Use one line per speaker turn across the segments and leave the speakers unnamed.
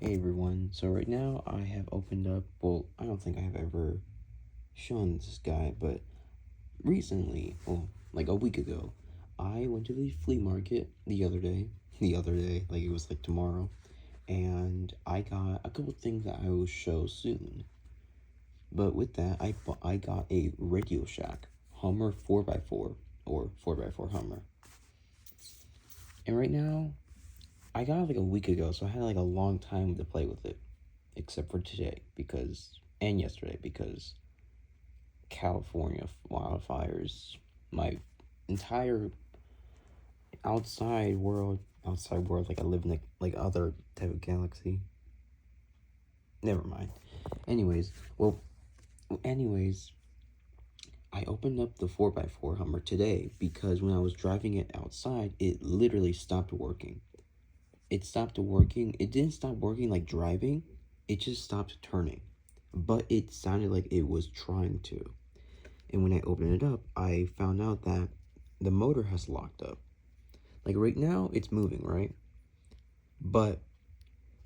Hey everyone, so right now I have opened up, well, I don't think I have ever shown this guy, but recently, well, like a week ago, I went to the flea market the other day, like it was like tomorrow, and I got a couple things that I will show soon. But with that, I got a RadioShack Hummer 4x4, or 4x4 Hummer. And right now, I got it like a week ago, so I had like a long time to play with it, except for today and yesterday because California wildfires, my entire outside world, like I live in like other type of galaxy. Never mind. Anyways, well, anyways, I opened up the 4x4 Hummer today because when I was driving it outside, it literally stopped working. It stopped working. It didn't stop working like driving. It just stopped turning. But it sounded like it was trying to. And when I opened it up, I found out that the motor has locked up. Like right now, it's moving, right? But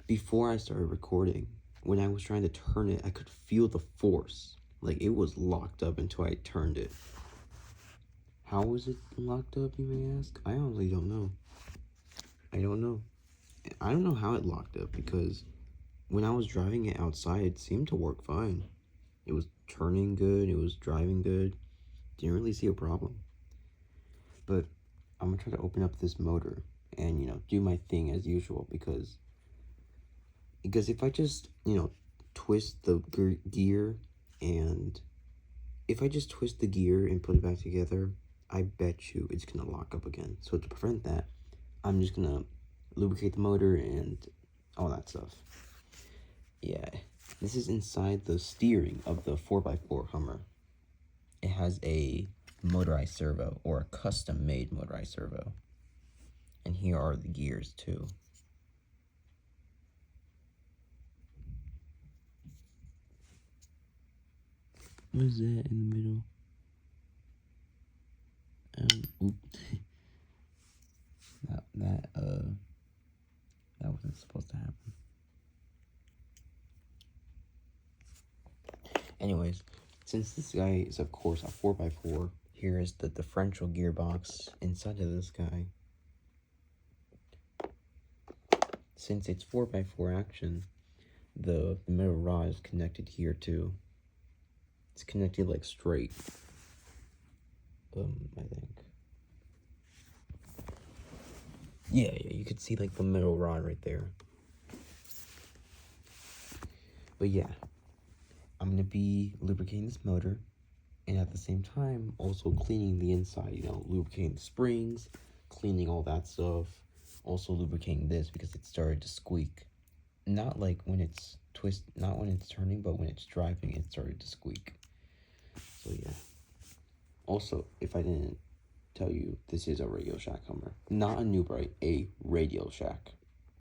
before I started recording, when I was trying to turn it, I could feel the force. Like it was locked up until I turned it. How was it locked up, you may ask? I honestly don't know. I don't know. I don't know how it locked up because when I was driving it outside, it seemed to work fine. It was turning good, it was driving good. Didn't really see a problem. But I'm gonna try to open up this motor and, do my thing as usual because if I just, twist the gear and if I just twist the gear and put it back together, I bet you it's gonna lock up again. So to prevent that, I'm just gonna lubricate the motor and all that stuff. Yeah, this is inside the steering of the 4x4 Hummer. It has a motorized servo, or a custom-made motorized servo. And here are the gears, too. What is that in the middle? That wasn't supposed to happen. Anyways, since this guy is, of course, a 4x4, here is the differential gearbox inside of this guy. Since it's 4x4 action, the middle rod is connected here too. It's connected like straight. I think. Yeah, you could see like the middle rod right there. But yeah, I'm gonna be lubricating this motor, and at the same time, also cleaning the inside, lubricating the springs, cleaning all that stuff, also lubricating this because it started to squeak. Not like when it's not when it's turning, but when it's driving, it started to squeak. So yeah. Also, if I didn't tell you, this is a RadioShack Hummer. Not a New Bright, a RadioShack.